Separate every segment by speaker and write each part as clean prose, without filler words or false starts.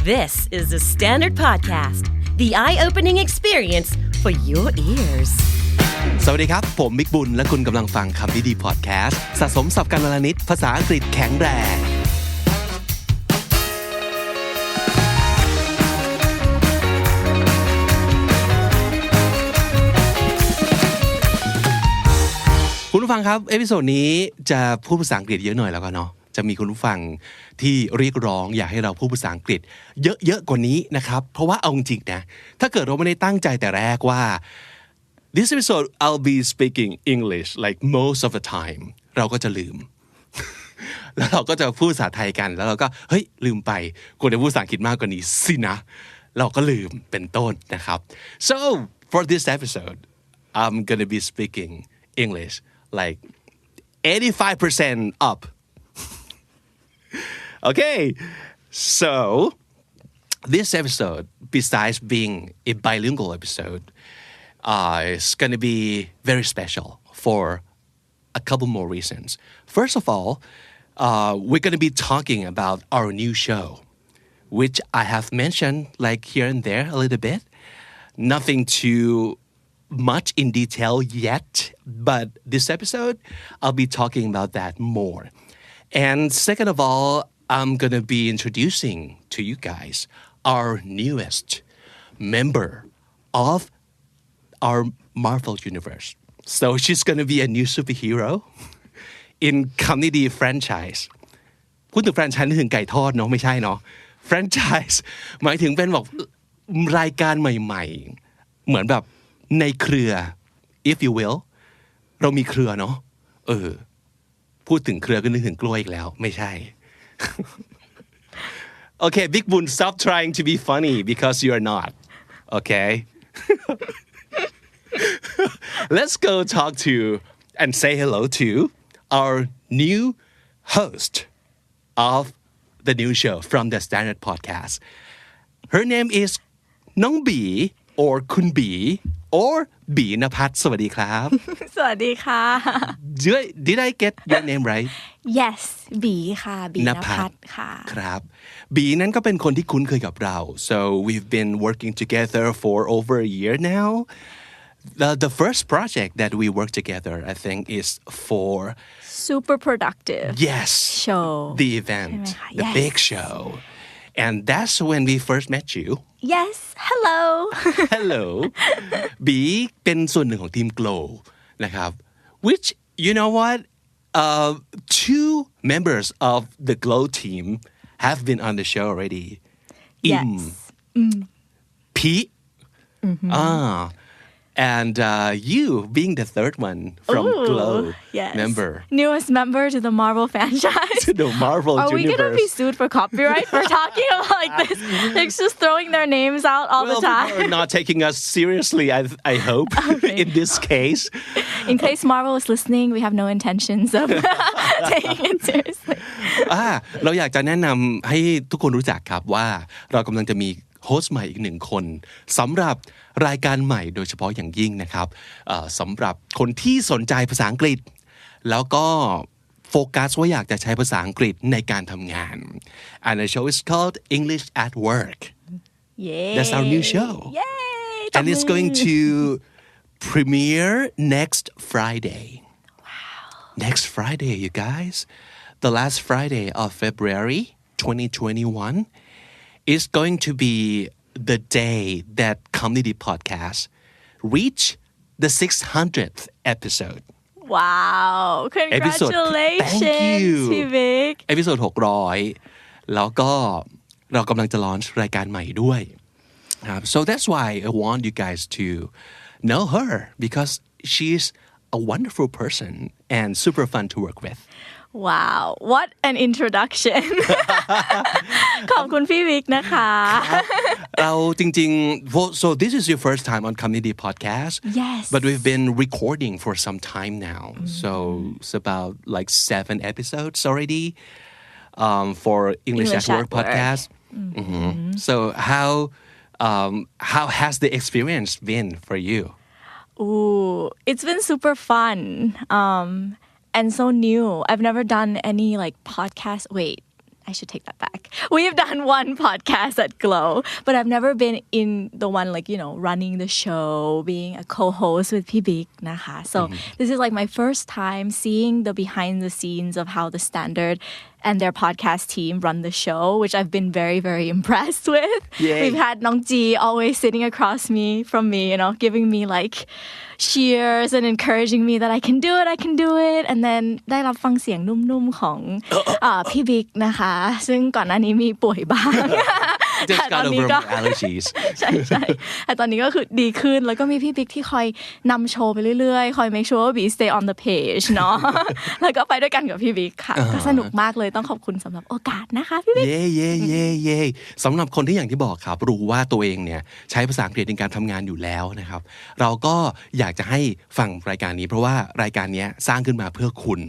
Speaker 1: This is the Standard Podcast, the eye-opening experience for your ears.
Speaker 2: สวัสดีครับผมมิกบุญและคุณกำลังฟังคำดีๆพอดแคสต์สะสมศัพท์กันวลนิดภาษาอังกฤษแข็งแรงคุณผู้ฟังครับเอพิโซดนี้จะพูดภาษาอังกฤษเยอะหน่อยแล้วกันเนาะจะมีคุณผู้ฟังที่เรียกร้องอยากให้เราพูดภาษาอังกฤษเยอะๆกว่านี้นะครับเพราะว่าเอาจริงๆนะถ้าเกิดเราไม่ได้ตั้งใจแต่แรกว่า this episode I'll be speaking English like most of the time เราก็จะลืม แล้วเราก็จะพูดภาษาไทยกันแล้วเราก็เฮ้ยลืมไปควรจะพูดภาษาอังกฤษมากกว่านี้สินะเราก็ลืมเป็นต้นนะครับ so for this episode I'm gonna be speaking English like 85% up okay so this episode besides being a bilingual episode it's going to be very special for a couple more reasons first of all we're going to be talking about our new show which I have mentioned like here and there a little bit nothing too much in detail yet, but this episode, I'll be talking about that more. And second of all, I'm going to be introducing to you guys our newest member of our Marvel universe. So she's going to be a new superhero in comedy franchise. พูดถึงแฟรนไชส์นึกถึงไก่ทอดเนาะไม่ใช่เนาะ franchise หมายถึงเป็นแบบรายการใหม่ๆเหมือนแบบในเครือ if you will เรามีเครือเนาะพูดถึงเครือก็นึกถึงกล้วยอีกแล้วไม่ใช่ okay Big Boon stop trying to be funny because you're not okay let's go talk to and say hello to our new host of the new show from the Standard Podcast her name is น้องบีor คุณบีor บีณภัทรสวัสดีครับ
Speaker 3: สวัสดีค่ะ
Speaker 2: Did I get your name right
Speaker 3: Yes บีค่ะบีณภัทรค่ะ
Speaker 2: ครับบีนั้นก็เป็นคนที่คุ้นเคยกับเรา so we've been working together for over a year now the first project that we worked together I think is for
Speaker 3: super productive
Speaker 2: yes
Speaker 3: show
Speaker 2: the event the
Speaker 3: yes.
Speaker 2: big show and that's when we first met you
Speaker 3: Yes hello
Speaker 2: hello บีเป็นส่วนหนึ่งของทีม Glow นะครับ which you know what two members of the Glow team have been on the show already
Speaker 3: yes
Speaker 2: Pete and you being the third one from Glow
Speaker 3: yes.
Speaker 2: member
Speaker 3: newest member to the Marvel franchise
Speaker 2: to the Marvel
Speaker 3: Are
Speaker 2: universe
Speaker 3: we gonna be sued for copyright for talking about like this like just throwing their names out all the time
Speaker 2: people are not taking us seriously I hope
Speaker 3: okay.
Speaker 2: in this case
Speaker 3: in case Marvel is listening we have no intentions of taking it seriously
Speaker 2: เราอยากจะแนะนำให้ทุกคนรู้จักครับว่าเรากำลังจะมีโฮสต์ใหม่อีกหนึ่งคนสำหรับรายการใหม่โดยเฉพาะอย่างยิ่งนะครับสำหรับคนที่สนใจภาษาอังกฤษแล้วก็โฟกัสว่าอยากจะใช้ภาษาอังกฤษในการทำงาน and the show is called English at Work
Speaker 3: Yay.
Speaker 2: That's our new show
Speaker 3: Yay.
Speaker 2: and it's going to premiere next Friday next Friday you guys the last Friday of February 2021 is going to be the day that Comedy Podcast reach the 600th episode.
Speaker 3: Wow! Congratulations,
Speaker 2: Thank you.
Speaker 3: พี่บิ๊ก
Speaker 2: Episode 600 แล้วก็เรากำลังจะ launch รายการใหม่ด้วย So that's why I want you guys to know her because she's a wonderful person and super fun to work with.Wow,
Speaker 3: what an introduction ขอบคุณพี่วิกนะคะ
Speaker 2: เราจริงๆ so this is your first time on Comedy Podcast
Speaker 3: Yes
Speaker 2: but we've been recording for some time now so it's about like 7 episodes already for English at Work podcast so how has the experience been for you
Speaker 3: Ooh, it's been super fun and so new. I've never done any like podcast. Wait, I should take that back. We've done one podcast at Glow, but I've never been in the one like, running the show, being a co-host with Pibik นะคะ So this is like my first time seeing the behind the scenes of how the Standard and their podcast team run the show, which I've been very, very impressed with.
Speaker 2: Yay.
Speaker 3: We've had Nong Ji always sitting across from me, giving me like cheers and encouraging me that I can do it. And then ได้รับฟังเสียงนุ่มๆของพี่บิ๊กนะคะซึ่งก่อนหน้านี้มีป่วยบ้าง
Speaker 2: Just got over my allergies
Speaker 3: ใช่ๆแต่ตอนนี้ก็คือดีขึ้นแล้วก็มีพี่บิ๊กที่คอยนำโชว์ไปเรื่อยๆคอย make sure ว่า we stay on the page เนาะ แล้วก็ไปด้วยกันกับพี่บิ๊กค่ะก็สนุกมากเลยต้องขอบคุณสำหรับโอกาสนะคะพี่บิ๊ก
Speaker 2: เย่สำหรับคนที่อย่างที่บอกครับรู้ว่าตัวเองเนี่ยใช้ภาษาอังกฤษในการทำงานอยู่แล้วนะครับเราก็อยากจะให้ฟังรายการนี้เพราะว่ารายการนี้สร้างขึ้นมาเพื่อคุณ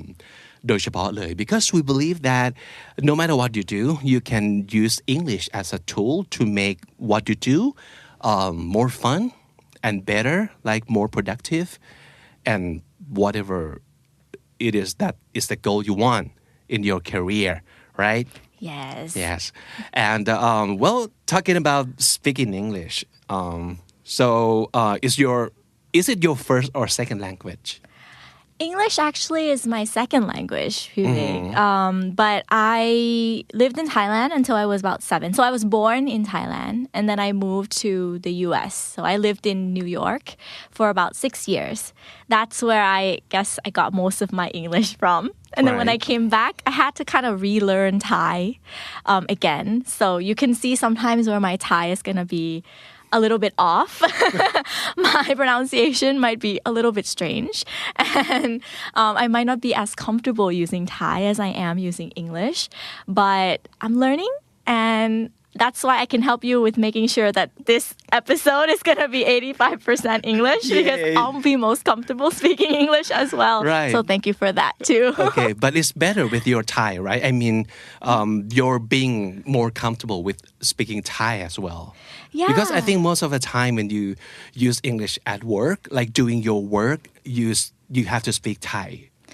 Speaker 2: โดยเฉพาะเลย because we believe that no matter what you do you can use English as a tool to make what you do more fun and better like more productive and whatever it is that is the goal you want in your career right
Speaker 3: yes
Speaker 2: and well talking about speaking English so is it your first or second language
Speaker 3: English actually is my second language, but I lived in Thailand until I was about 7. So I was born in Thailand, and then I moved to the U.S. So I lived in New York for about 6 years. That's where I guess I got most of my English from. And then when I came back, I had to kind of relearn Thai again. So you can see sometimes where my Thai is going to be a little bit off. My pronunciation might be a little bit strange. And I might not be as comfortable using Thai as I am using English. But I'm learning, and that's why I can help you with making sure that this episode is going to be 85% English because I'll be most comfortable speaking English as well.
Speaker 2: Right.
Speaker 3: So thank you for that too.
Speaker 2: Okay, but it's better with your Thai, right? I mean, you're being more comfortable with speaking Thai as well.
Speaker 3: Yeah.
Speaker 2: Because I think most of the time when you use English at work, like doing your work, you have to speak Thai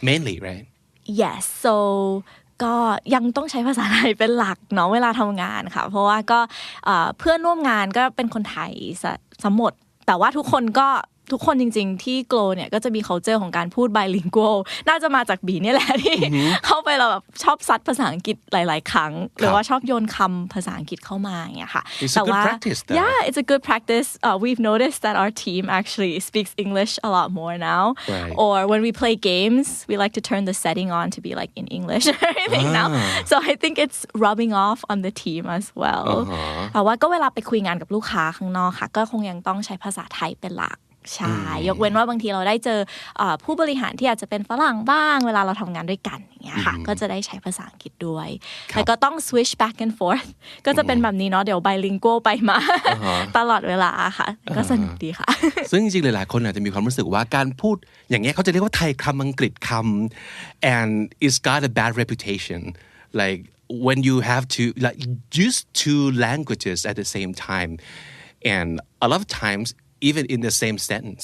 Speaker 2: mainly, right?
Speaker 3: Yes. So ก็ยังต้องใช้ภาษาไทยเป็นหลักเนาะเวลาทำงานค่ะเพราะว่าก็เพื่อนร่วมงานก็เป็นคนไทยซะหมดแต่ว่าทุกคนจริงๆที่โกลเนี่ยก็จะมี culture ของการพูด bilingual น่าจะมาจากบีเนี่ยแหละที่เข้าไปเราแบบชอบซัดภาษาอังกฤษหลายๆครั้งหรือว่าชอบโยนคำภาษาอังกฤษเข้ามาอย่างเงี้ยค่ะ
Speaker 2: It's a good practice though.
Speaker 3: Yeah, it's a good practice. We've noticed that our team actually speaks English a lot more now.
Speaker 2: Right.
Speaker 3: Or when we play games, we like to turn the setting on to be like in English or anything now. So I think it's rubbing off on the team as well. แต่ว่าก็เวลาไปคุยงานกับลูกค้าข้างนอกค่ะก็คงยังต้องใช้ภาษาไทยเป็นหลักใช่ยกเว้นว่าบางทีเราได้เจอผู้บริหารที่อาจจะเป็นฝรั่งบ้างเวลาเราทำงานด้วยกันอย่างเงี้ยค่ะก็จะได้ใช้ภาษาอังกฤษด้วยแต่ก็ต้อง switch back and forth ก็จะเป็นแบบนี้เนาะเดี๋ยว bilingual ไปมาตลอดเวลาค่ะก็สนุกดีค่ะ
Speaker 2: ซึ่งจริงๆหลายๆคนอาจจะมีความรู้สึกว่าการพูดอย่างเงี้ยเขาจะเรียกว่าไทยคำอังกฤษคำ and it's got a bad reputation like when you have to like use two languages at the same time and a lot of times even in the same sentence.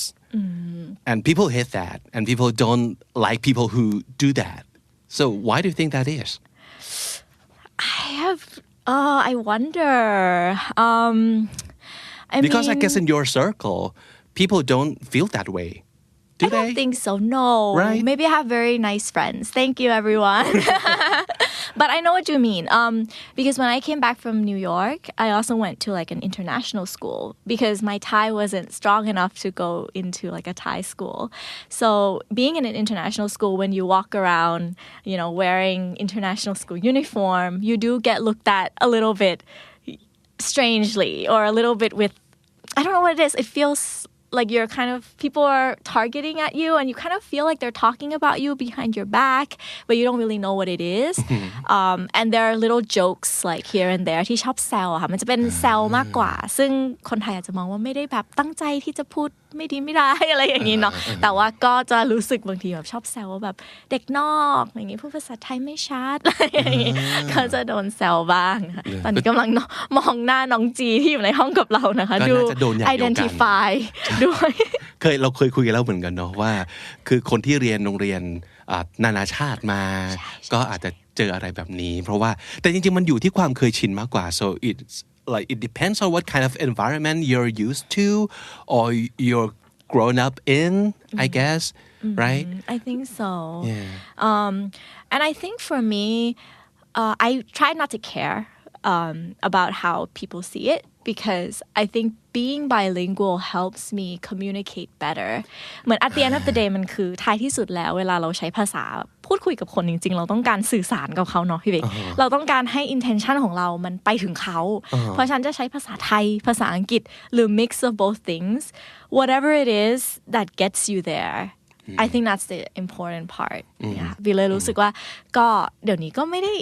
Speaker 2: And people hate that. And people don't like people who do that. So why do you think that is?
Speaker 3: I wonder.
Speaker 2: Because I guess in your circle, people don't feel that way. Do they?
Speaker 3: I don't think so, no.
Speaker 2: Right?
Speaker 3: Maybe I have very nice friends. Thank you, everyone. But I know what you mean. Because when I came back from New York, I also went to like an international school because my Thai wasn't strong enough to go into like a Thai school. So being in an international school, when you walk around, wearing international school uniform, you do get looked at a little bit strangely or a little bit with, I don't know what it is. It feels like you're kind of, people are targeting at you and you kind of feel like they're talking about you behind your back, but you don't really know what it is. And there are little jokes like here and there ที่ชอบแซวค่ะมันจะเป็นแซวมากกว่าซึ่งคนไทยอาจจะมองว่าไม่ได้แบบตั้งใจที่จะพูดไม่ดีไม่ได้อะไรอย่างนี้เนาะแต่ว่าก็จะรู้สึกบางทีแบบชอบแซวว่าแบบเด็กนอกอย่างนี้พูดภาษาไทยไม่ชัดอะไรอย่างนี้ก็จะโดนแซวบ้างตอนนี้กำลังมองหน้าน้องจีที่อยู่ในห้องกับเรานะคะดู identify ด้วย
Speaker 2: เราเคยคุยกันแล้วเหมือนกันเนาะว่าคือคนที่เรียนโรงเรียนนานาชาติมาก็อาจจะ เจออะไรแบบนี้เพราะว่าแต่จริงๆมันอยู่ที่ความเคยชินมากกว่า so it's like it depends on what kind of environment you're used to or you're grown up in I guess right
Speaker 3: I think so and I think for me I try not to care about how people see it because I think being bilingual helps me communicate better เหมือน at the end of the day มันคือท้ายที่สุดแล้วเวลาเราใช้ภาษาพูดคุยกับคนจริงๆเราต้องการสื่อสารกับเขาเนาะพี่เบกเราต้องการให้ intention ของเรามันไปถึงเขาเพราะฉันจะใช้ภาษาไทยภาษาอังกฤษหรือ mix of both things whatever it is that gets you there I think that's the important part วิเลยรู้สึกว่าก็เดี๋ยวนี้ก็ไม่ได้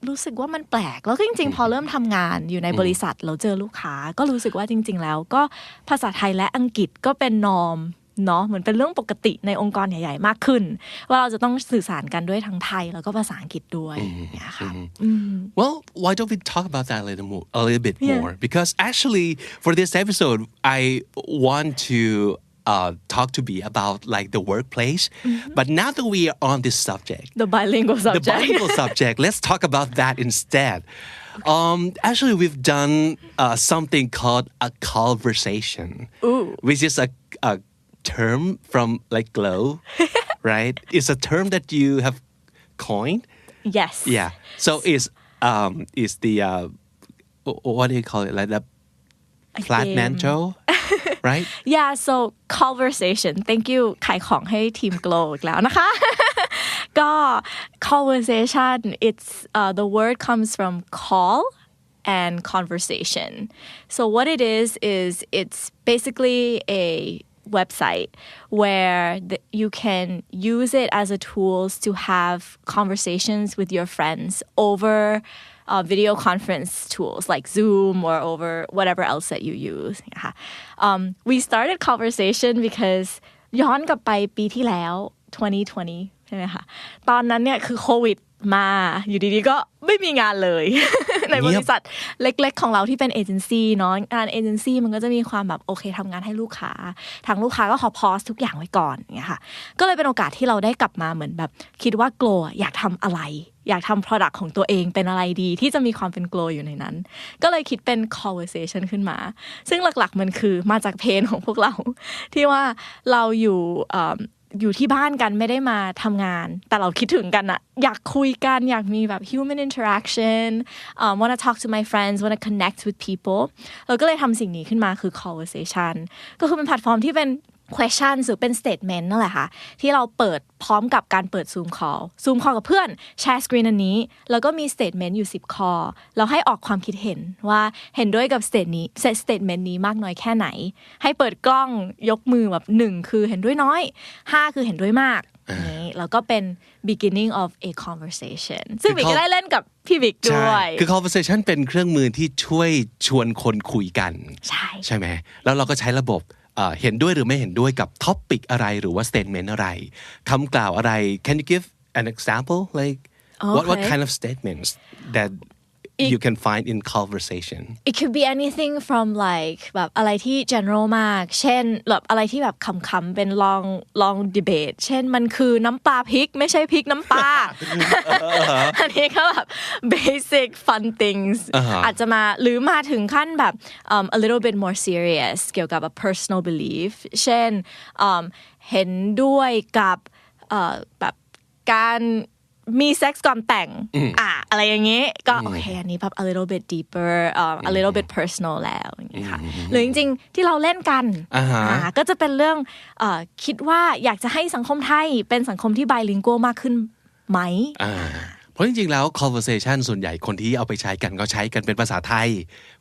Speaker 3: รู้สึกว่ามันแปลกแล้วก็จริงๆพอเริ่มทำงานอยู่ในบริษัทเราเจอลูกค้าก็รู้สึกว่าจริงๆแล้วก็ภาษาไทยและอังกฤษก็เป็นนอร์มเนาะเหมือนเป็นเรื่องปกติในองค์กรใหญ่ๆมากขึ้นว่าเราจะต้องสื่อสารกันด้วยทั้งไทยแล้วก็ภาษาอังกฤษด้วยเนี่ยค่ะ
Speaker 2: Well, why don't we talk about that a little bit more? Because actually, for this episode, I want to talk to be about like the workplace. But now that we are on this subject,
Speaker 3: the bilingual
Speaker 2: subject, let's talk about that instead. Actually, we've done something called a conversation, which is a term from like Glow, right? It's a term that you have coined.
Speaker 3: Yes.
Speaker 2: Yeah. So it's the what do you call it? Like the flatmantle, right?
Speaker 3: Yeah. So conversation. Thank you ขายของให้ทีม Glow อีกแล้วนะคะ ก็ conversation. It's the word comes from call and conversation. So what it is it's basically a website where you can use it as a tools to have conversations with your friends over video conference tools like Zoom or over whatever else that you use นะคะ we started conversation because ย้อนกลับไปปีที่แล้ว 2020 ใช่ไหมคะตอนนั้นเนี่ยคือโควิดมาอยู่ดีๆก็ไม่มีงานเลย ในบริษัทเล็กๆของเราที่เป็นเอเจนซี่เนาะงานเอเจนซี่มันก็จะมีความแบบโอเคทำงานให้ลูกค้าทางลูกค้าก็ขอพอสทุกอย่างไว้ก่อนอย่างเงี้ยค่ะก็เลยเป็นโอกาสที่เราได้กลับมาเหมือนแบบคิดว่า Glow อยากทำอะไรอยากทำ product ของตัวเองเป็นอะไรดีที่จะมีความเป็น Glow อยู่ในนั้นก็เลยคิดเป็น conversation ขึ้นมาซึ่งหลักๆมันคือมาจากเพนของพวกเราที่ว่าเราอยู่ที่บ้านกันไม่ได้มาทำงานแต่เราคิดถึงกันอะอยากคุยกันอยากมีแบบ human interaction wanna talk to my friends wanna connect with people เราก็เลยทำสิ่งนี้ขึ้นมาคือ conversation ก็คือเป็นแพลตฟอร์มที่เป็น question หรือเป็น statement นั่นแหละค่ะที่เราเปิดพร้อมกับการเปิด Zoom call กับเพื่อนแชร์สกรีนอันนี้แล้วก็มี statement อยู่10ข้อเราให้ออกความคิดเห็นว่าเห็นด้วยกับ statement นี้มากน้อยแค่ไหนให้เปิดกล้องยกมือแบบ1คือเห็นด้วยน้อย5คือเห็นด้วยมากนี้แล้วก็เป็น beginning of a conversation ซึ่งบิ๊กก็ได้เล่นกับพี่บิ๊กด้วย
Speaker 2: คือ conversation เป็นเครื่องมือที่ช่วยชวนคนคุยกันใช่ไหมแล้วเราก็ใช้ระบบเห็นด้วยหรือไม่เห็นด้วยกับท็อปิกอะไรหรือว่า statement อะไรคำกล่าวอะไร Can you give an example like what kind of statements that you can find in conversation
Speaker 3: it could be anything from like แบบอะไรที่ general มากเช่นแบบอะไรที่แบบขำๆเป็น long debate เช่นมันคือน้ำปลาพริกไม่ใช่พริกน้ำปลา อันนี้ก็แบบ basic fun things อาจจะมาหรือมาถึงขั้นแบบa little bit more serious เกี่ยวกับ a personal belief เช่นเห็นด้วยกับแบบการมีเซ็กส์ก่อนแต่งอะไรอย่างงี้ก็โอเคอันนี้แบบ a little bit deeper a little bit personal แล้วอย่างงี้ค่ะหรือจริงๆที่เราเล่นกันก็จะเป็นเรื่องคิดว่าอยากจะให้สังคมไทยเป็นสังคมที่ bilingual มากขึ้นไหม
Speaker 2: เพราะจริงๆแล้ว conversation ส่วนใหญ่คนที่เอาไปใช้กันก็ใช้กันเป็นภาษาไทย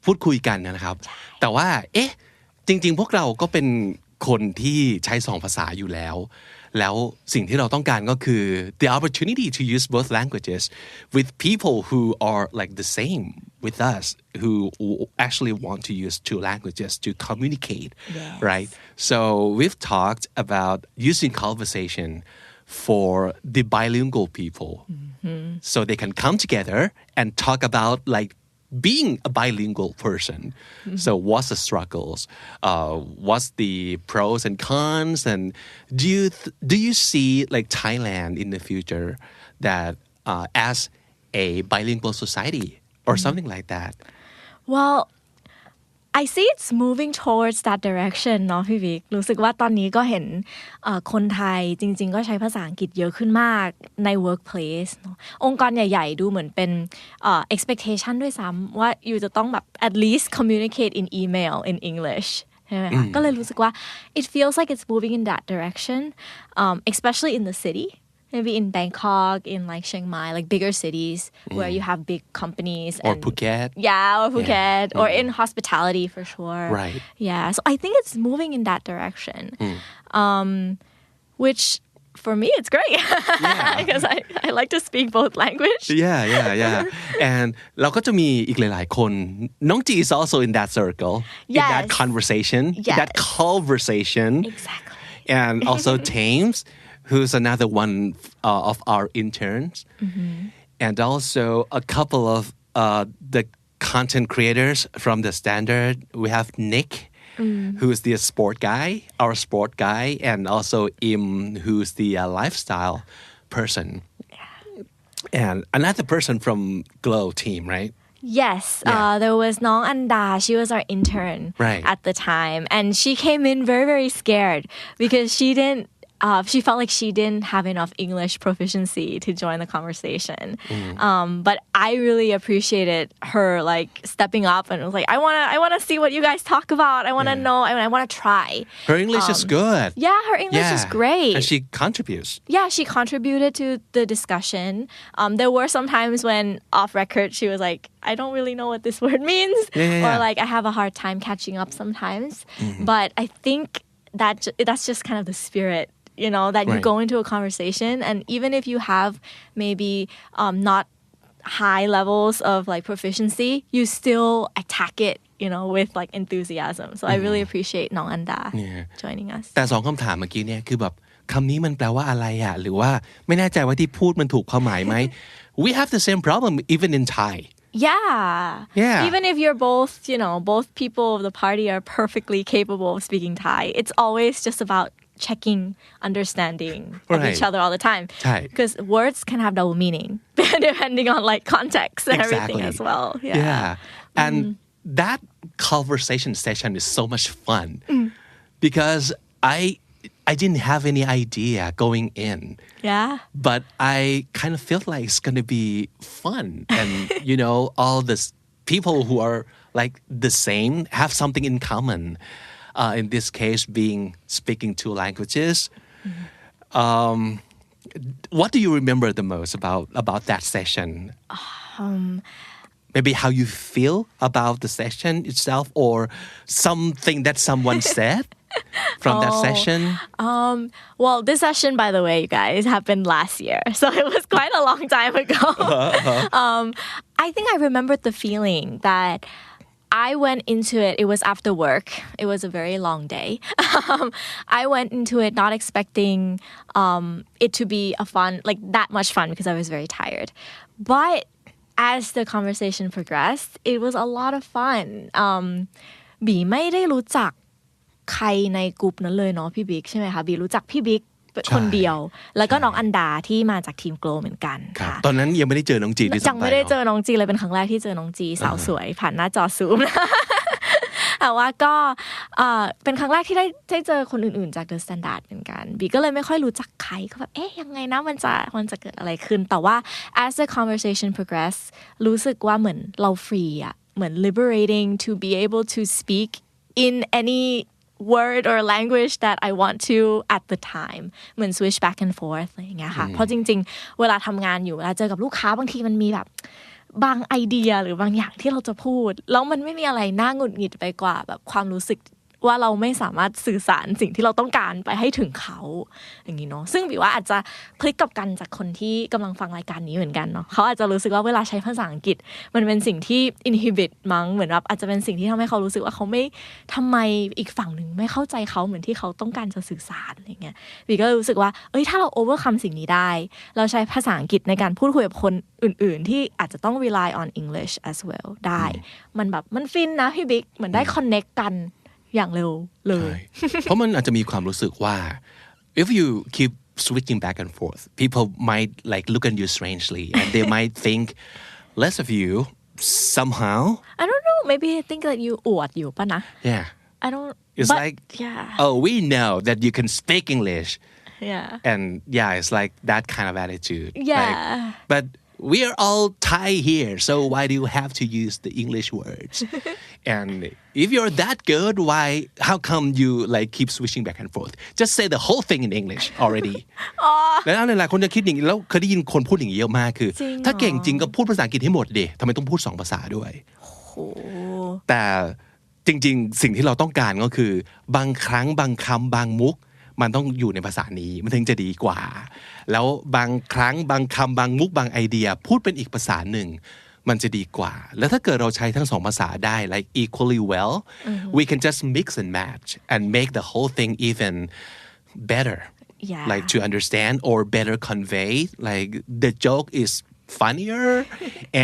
Speaker 2: พูดคุยกันนะครับแต่ว่าจริงๆพวกเราก็เป็นคนที่ใช้2ภาษาอยู่แล้วสิ่งที่เราต้องการก็คือ the opportunity to use both languages with people who are like the same with us who actually want to use two languages to communicate right so we've talked about using conversation for the bilingual people so they can come together and talk about like being a bilingual person so what's the struggles what's the pros and cons and do you see like Thailand in the future that as a bilingual society or something like that
Speaker 3: Well I see it's moving towards that direction เนาะพี่บิ๊กรู้สึกว่าตอนนี้ก็เห็นคนไทยจริงๆก็ใช้ภาษาอังกฤษเยอะขึ้นมากใน workplace เนาะองค์กรใหญ่ๆดูเหมือนเป็นexpectation ด้วยซ้ำว่าอยู่จะต้องแบบ at least communicate in email in English ใช่ไหมคะก็เลยรู้สึกว่า it feels like it's moving in that direction especially in the city.Maybe in Bangkok, in like Chiang Mai, like bigger cities where you have big companies.
Speaker 2: Or Phuket.
Speaker 3: Yeah, or Phuket. Or in hospitality for sure.
Speaker 2: Right.
Speaker 3: Yeah, so I think it's moving in that direction. Which for me, it's great. Because I like to speak both language.
Speaker 2: Yeah. And เราก็จะมีอีกหลายๆคนน้องจี is also in that circle. In that conversation. In that conversation.
Speaker 3: Exactly.
Speaker 2: And also James.who's another one of our interns and also a couple of the content creators from the Standard we have Nick who's the our sport guy and also Im who's the lifestyle person and another person from Glow team right
Speaker 3: Yes, there was Nong Anda. She was our intern at the time and she came in very, very scared because she felt like she didn't have enough English proficiency to join the conversation. But I really appreciated her like stepping up and was like, I want to see what you guys talk about. I want to know. I want to try.
Speaker 2: Her English is good.
Speaker 3: Yeah, her English is great.
Speaker 2: And she contributes.
Speaker 3: Yeah, she contributed to the discussion. There were some times when off record she was like, I don't really know what this word means. Or like I have a hard time catching up sometimes. But I think that's just kind of the spirit.You know, that you go into a conversation and even if you have maybe not high levels of like proficiency, you still attack it, you know, with like enthusiasm. So I really appreciate Nong Anda joining us.
Speaker 2: แต่2คำถามเมื่อกี้เนี่ยคือแบบคำนี้มันแปลว่าอะไรอ่ะหรือว่าไม่แน่ใจว่าที่พูดมันถูกความหมายไหม We have the same problem even in Thai.Yeah.
Speaker 3: Even if you're both, you know, both people of the party are perfectly capable of speaking Thai, it's always just about checking understanding of each other all the time because words can have double meaning depending on like context and everything as well
Speaker 2: and that conversation session is so much fun because I didn't have any idea going in but I kind of felt like it's gonna be fun and you know all the people who are like the same have something in common.In this case, speaking two languages. What do you remember the most about that session? Maybe how you feel about the session itself, or something that someone said from that session.
Speaker 3: Well, this session, by the way, you guys, happened last year, so it was quite a long time ago. I think I remembered the feeling that.I went into it was after work. It was a very long day. I went into it not expecting it to be like that much fun because I was very tired. But as the conversation progressed, it was a lot of fun. บีไม่ได้รู้จักใครในกลุ่มนั้นเลยเนาะพี่บิ๊กใช่ไหมคะบีรู้จักพี่บิ๊กคนเดียวแล้วก็น้องอันดาที่มาจากทีมโกลเหมือนกันค่ะ
Speaker 2: ตอนนั้นยังไม่ได้เจอน้องจีด้วยซ้ำไปยัง
Speaker 3: ไม่ได้เจอน้องจีเลยเป็นครั้งแรกที่เจอน้องจีสาวสวยผ่านหน้าจอซูมแต่ว่าก็เป็นครั้งแรกที่ได้เจอคนอื่นๆจาก The Standard เหมือนกันบีก็เลยไม่ค่อยรู้จักใครก็แบบยังไงนะมันจะเกิดอะไรขึ้นแต่ว่า as the conversation progress รู้สึกว่าเหมือนเราฟรีอ่ะเหมือน liberating to be able to speak in any word or language that I want to at the time เหมือน switch back and forth อะไรอย่างเงี้ยค่ะเพราะจริงๆเวลาทำงานอยู่เวลาเจอกับลูกค้าบางทีมันมีแบบบางไอเดียหรือบางอย่างที่เราจะพูดแล้วมันไม่มีอะไรน่าหงุดหงิดไปกว่าแบบความรู้สึกว่าเราไม่สามารถสื่อสารสิ่งที่เราต้องการไปให้ถึงเขาอย่างนี้เนาะซึ่งบีว่าอาจจะพลิกกับกันจากคนที่กำลังฟังรายการนี้เหมือนกันเนาะเขาอาจจะรู้สึกว่าเวลาใช้ภาษาอังกฤษมันเป็นสิ่งที่ inhibit มั้งเหมือนแบบอาจจะเป็นสิ่งที่ทำให้เขารู้สึกว่าเขาไม่ทำไมอีกฝั่งหนึ่งไม่เข้าใจเขาเหมือนที่เขาต้องการจะสื่อสารอะไรเงี้ยบีก็รู้สึกว่าถ้าเรา overcome สิ่งนี้ได้เราใช้ภาษาอังกฤษในการพูดคุยกับคนอื่นๆที่อาจจะต้อง rely on English as well ได้มันแบบมันฟินนะพี่บิ๊กเหมือนได้ connect กันอย่างเร็วเลย
Speaker 2: เพราะมันอาจจะมีความรู้สึกว่า if you keep switching back and forth people might like look at you strangely and they might think less of you somehow
Speaker 3: I don't know maybe I think that you อวดอยู่ป่ะนะ
Speaker 2: yeah
Speaker 3: I don't
Speaker 2: it's
Speaker 3: but,
Speaker 2: like
Speaker 3: yeah
Speaker 2: oh we know that you can speak English
Speaker 3: yeah
Speaker 2: and yeah it's like that kind of attitude
Speaker 3: yeah
Speaker 2: like, but we are all Thai here so why do you have to use the English words and if you're that good why how come you like keep switching back and forth just say the whole thing in English already แล้วหลายคนจะคิดอย่างนี้แล้วเคยได้ยินคนพูดอย่างนี้เยอะมากคือถ้าเก่งจริงก็พูดภาษาอังกฤษให้หมดดิทำไมต้องพูด2ภาษาด้วยแต่จริงๆสิ่งที่เราต้องการก็คือบางครั้งบางคำบางมุกมันต้องอยู่ในภาษานี้มันถึงจะดีกว่าแล้วบางครั้งบางคำบางมุกบางไอเดียพูดเป็นอีกภาษาหนึ่งมันจะดีกว่าแล้วถ้าเกิดเราใช้ทั้ง2ภาษาได้ like equally well we can just mix and match and make the whole thing even better like to understand or better convey like the joke is funnier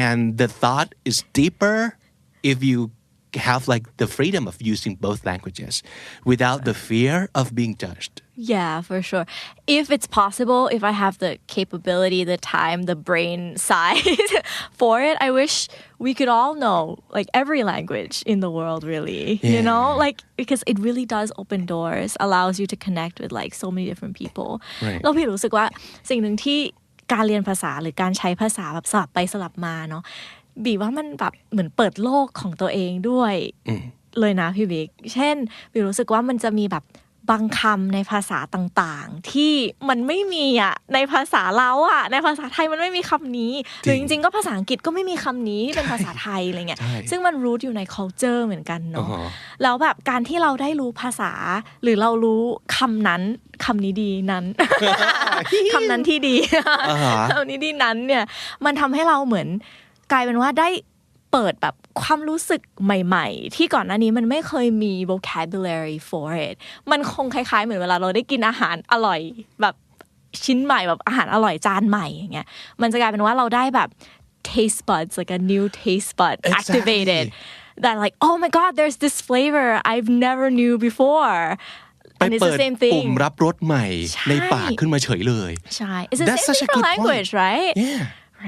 Speaker 2: and the thought is deeper if you have like the freedom of using both languages without the fear of being judged.
Speaker 3: Yeah, for sure. If it's possible, if I have the capability, the time, the brain size for it, I wish we could all know like every language in the world really, you know, like because it really does open doors, allows you to connect with like so many different people. แล้วพี่รู้สึกว่าสิ่งหนึ่งที่การเรียนภาษาหรือการใช้ภาษาแบบสลับไปสลับมาเนาะบีว่ามันแบบเหมือนเปิดโลกของตัวเองด้วยเลยนะพี่บิ๊กเช่นบีรู้สึกว่ามันจะมีแบบบางคำในภาษาต่างๆที่มันไม่มีอ่ะในภาษาเราอ่ะในภาษาไทยมันไม่มีคำนี้หรือจริงๆก็ภาษาอังกฤษก็ไม่มีคำนี้เป็นภาษาไทยอะไรเงี้ยซึ่งมันรูทอยู่ใน culture เหมือนกันเนาะแล้วแบบการที่เราได้รู้ภาษาหรือเรารู้คำนั้นคำนี้ดีนั้น คำนั้นที่ดีคำนี้ดีนั้นเนี่ยมันทำให้เราเหมือนกลายเป็นว่าได้เปิดแบบความรู้สึกใหม่ๆที่ก่อนหน้านี้มันไม่เคยมี vocabulary for it มันคงคล้ายๆเหมือนเวลาเราได้กินอาหารอร่อยแบบชิ้นใหม่แบบอาหารอร่อยจานใหม่อย่างเงี้ยมันจะกลายเป็นว่าเราได้แบบ taste buds like a new taste bud activated that like oh my god there's this flavor I've never knew before and it's the same thing
Speaker 2: ปุ่มรับรสใหม่ในปากขึ้นมาเฉยเลย
Speaker 3: ใช่ it's the same thing for language right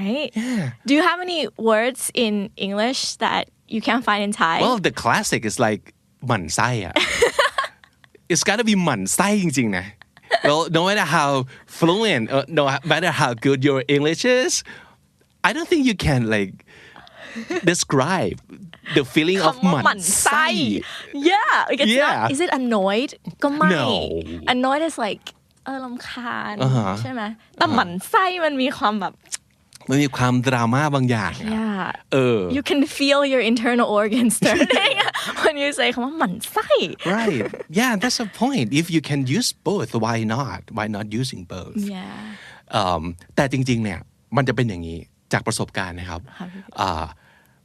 Speaker 3: right? Yeah. Do you have any words in English that you can't find in Thai?
Speaker 2: Well, the classic is like หมั่นไส้อะ It's gotta be หมั่นไส้จริงๆนะ Well, no matter how fluent, no matter how good your English is, I don't think you can like describe the feeling of หมั่นไส้
Speaker 3: Yeah, like it's not, is it annoyed? ก็ไม่
Speaker 2: No.
Speaker 3: Annoyed is like รำคาญใช่ไหมแต่หมั่นไส้มันมีความแบบ
Speaker 2: มันมีความดราม่าบางอย่าง
Speaker 3: You can feel your internal organs turning when you say คำว่าหมั่นไส้
Speaker 2: Right yeah that's the point if you can use both why not using both
Speaker 3: yeah
Speaker 2: แต่จริงๆเนี่ยมันจะเป็นอย่างนี้จากประสบการณ์นะครับ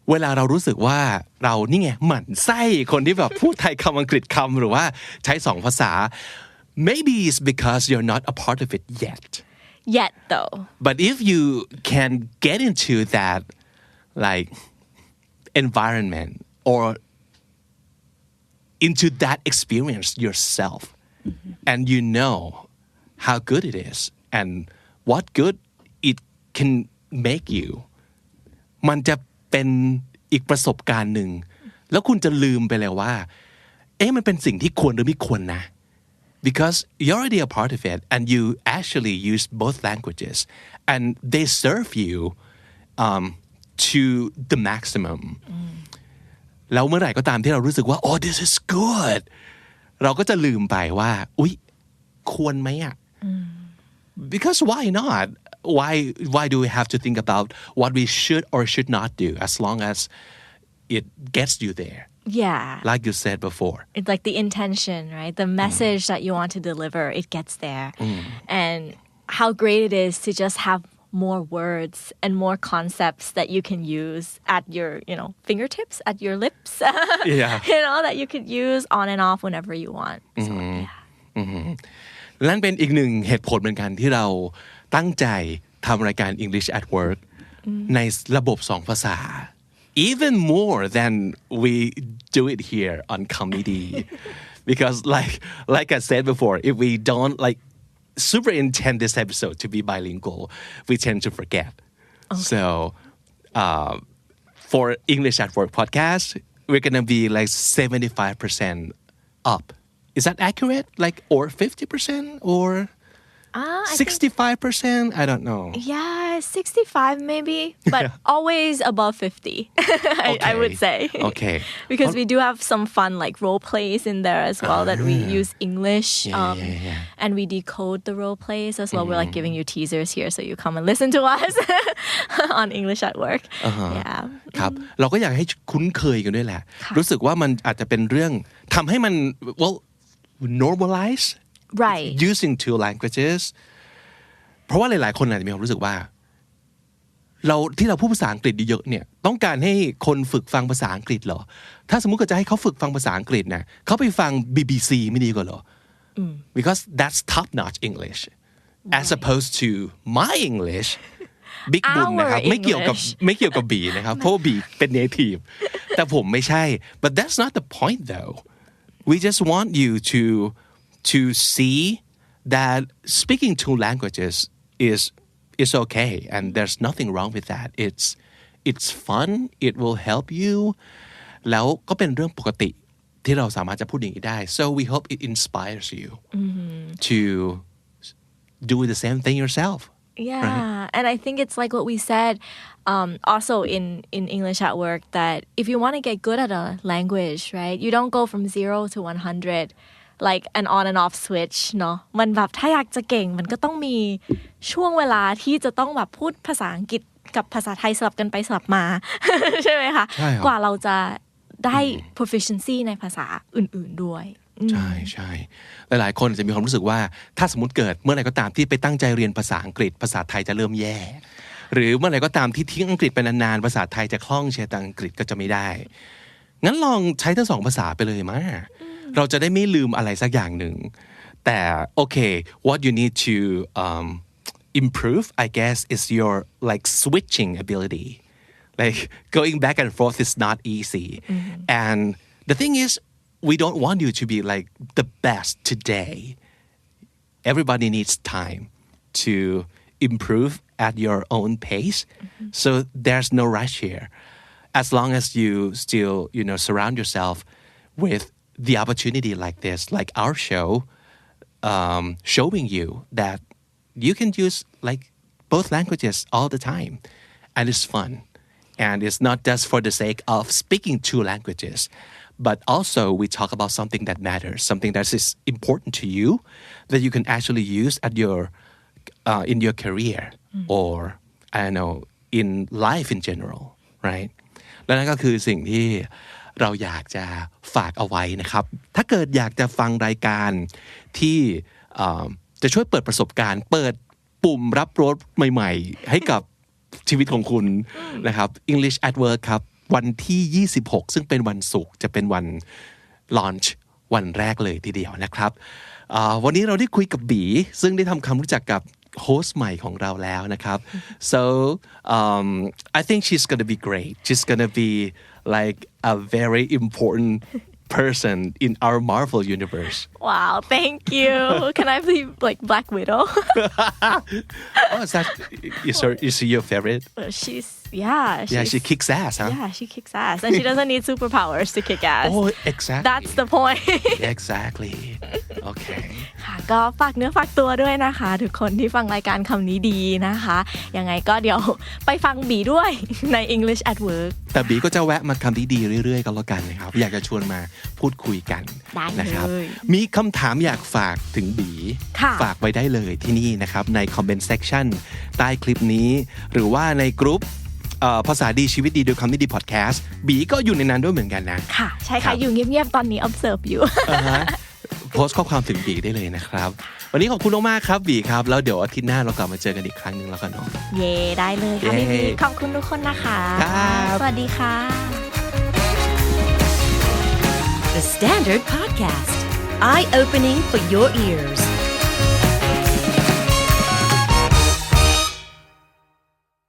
Speaker 2: เวลาเรารู้สึกว่าเรานี่ไงหมั่นไส้คนที่แบบพูดไทยคำอังกฤษคำหรือว่าใช้2ภาษา maybe it's because you're not a part of it yet
Speaker 3: though
Speaker 2: but if you can get into that like environment or into that experience yourself and you know how good it is and what good it can make you มันจะเป็นอีกประสบการณ์หนึ่งแล้วคุณจะลืมไปเลยว่ามันเป็นสิ่งที่ควรหรือไม่ควรนะbecause you're already a part of it and you actually use both languages and they serve you to the maximum แล้วเมื่อไหร่ก็ตามที่เรารู้สึกว่า oh this is good เราก็จะลืมไปว่าอุ๊ยควรไหมอ่ะ because why not why do we have to think about what we should or should not do as long as it gets you there
Speaker 3: Yeah.
Speaker 2: Like you said before.
Speaker 3: It's like the intention, right? The message that you want to deliver, it gets there. And how great it is to just have more words and more concepts that you can use at your, fingertips, at your lips. Yeah. That you could use on and off whenever you want. So, yeah.
Speaker 2: นั่นเป็นอีกหนึ่งเหตุผลเหมือนกันที่เราตั้งใจทำรายการ English at Work ในระบบ2ภาษาeven more than we do it here on comedy because like I said before if we don't like super intend this episode to be bilingual, we tend to forget. So, for English at Work podcast, we're gonna be like 75% up. Is that accurate? Like, or 50%, or 65%? I don't know.
Speaker 3: Yeah, 65 maybe, but always above 50. I would say.
Speaker 2: Okay.
Speaker 3: Because we do have some fun like role plays in there as well that we use English and we decode the role plays as well. We're like giving you teasers here so you come and listen to us on English at Work. Yeah.
Speaker 2: ครับเราก็อยากให้คุ้นเคยกันด้วยแหละรู้สึกว่ามันอาจจะเป็นเรื่องทำให้มัน well normalize
Speaker 3: right
Speaker 2: using two languages เพราะว่าหลายๆคนอาจจะมีความรู้สึกว่าที่เราพูดภาษาอังกฤษเยอะๆเนี่ยต้องการให้คนฝึกฟังภาษาอังกฤษเหรอถ้าสมมุติก็จะให้เขาฝึกฟังภาษาอังกฤษนะเขาไปฟัง BBC ไม่ดีกว่าเหรอ because that's top notch English as opposed to my English Big บุญนะครับไม่เกี่ยวกับบีนะครับเพราะว่าบีเป็น native แต่ผมไม่ใช่ but that's not the point though we just want you to see that speaking two languages is okay and there's nothing wrong with that it's fun it will help you แล้วก็เป็นเรื่องปกติที่เราสามารถจะพูดอย่างนี้ได้ so we hope it inspires you to do the same thing yourself
Speaker 3: Yeah, right? And I think it's like what we said also in English at Work that if you want to get good at a language, right, you don't go from 0 to 100 like an on and off switch เนาะมันแบบถ้าอยากจะเก่งมันก็ต้องมีช่วงเวลาที่จะต้องแบบพูดภาษาอังกฤษกับภาษาไทยสลับกันไปสลับมา ใช่ไหมคะกว่าเราจะได้ proficiency ในภาษาอื่นๆด้วย
Speaker 2: ใช่ใช่หลายๆคนจะมีความรู้สึกว่าถ้าสมมติเกิดเมื่อไหร่ก็ตามที่ไปตั้งใจเรียนภาษาอังกฤษภาษาไทยจะเริ่มแย่หรือเมื่อไหร่ก็ตามที่ทิ้งอังกฤษไปนานๆภาษาไทยจะคล่องเชียร์แต่อังกฤษก็จะไม่ได้งั้นลองใช้ทั้งสองภาษาไปเลยมาเราจะได้ไม่ลืมอะไรสักอย่างหนึ่งแต่โอเค what you need to improve I guess is your like switching ability like going back and forth is not easy and the thing is we don't want you to be like the best today. Everybody needs time to improve at your own pace. So there's no rush here. As long as you still, surround yourself with the opportunity like this, like our show, showing you that you can use like both languages all the time. And it's fun. And it's not just for the sake of speaking two languages.But also we talk about something that matters, something that is important to you that you can actually use at your in your career or I don't know in life in general, right? และนั่นก็คือสิ่งที่เราอยากจะฝากเอาไว้นะครับถ้าเกิดอยากจะฟังรายการที่จะช่วยเปิดประสบการณ์เปิดปุ่มรับรสใหม่ๆให้กับชีวิตของคุณนะครับ English at Work ครับวันที่26ซึ่งเป็นวันศุกร์จะเป็นวันลอนช์วันแรกเลยทีเดียวนะครับวันนี้เราได้คุยกับบีซึ่งได้ทำความรู้จักกับโฮสต์ใหม่ของเราแล้วนะครับ so I think she's gonna be great she's gonna be like a very important person in our Marvel universe.
Speaker 3: Wow, thank you. Can I be like Black Widow?
Speaker 2: Is she your favorite?
Speaker 3: She
Speaker 2: kicks ass, huh?
Speaker 3: Yeah, she kicks ass. And she doesn't need superpowers to kick ass.
Speaker 2: Oh, exactly.
Speaker 3: That's the point.
Speaker 2: Exactly. Okay.
Speaker 3: ค่ะก็ฝากเนื้อฝากตัวด้วยนะคะทุกคนที่ฟังรายการคำนี้ดีนะคะยังไงก็เดี๋ยวไปฟังบีด้วยใน English at Work
Speaker 2: แต่บีก็จะแวะมาคำนี้ดีเรื่อยๆกันแล้วกันนะครับอยากจะชวนมาพูดคุยกันนะครับมีคำถามอยากฝากถึงบีฝากไว้ได้เลยที่นี่นะครับใน comment section ใต้คลิปนี้หรือว่าในกลุ่มภาษาดีชีวิตดีโดยคำนี้ดีพอดแคสต์บีก็อยู่ในนั้นด้วยเหมือนกันนะ
Speaker 3: ค่ะใช่ค่ะอยู่เงียบๆตอนนี้ observe อยู่
Speaker 2: โพสต์ข้อความถึงบีได้เลยนะครับวันนี้ขอบคุณมากๆครับบีครับแล้วเดี๋ยวอาทิตย์หน้าเรากลับมาเจอกันอีกครั้งนึงแล้วกันเนาะ
Speaker 3: เย่ได้เลยค่ะพี่บีขอบคุณทุกคนนะคะสวัสดีค่ะ
Speaker 1: The Standard Podcast Eye Opening for Your Ears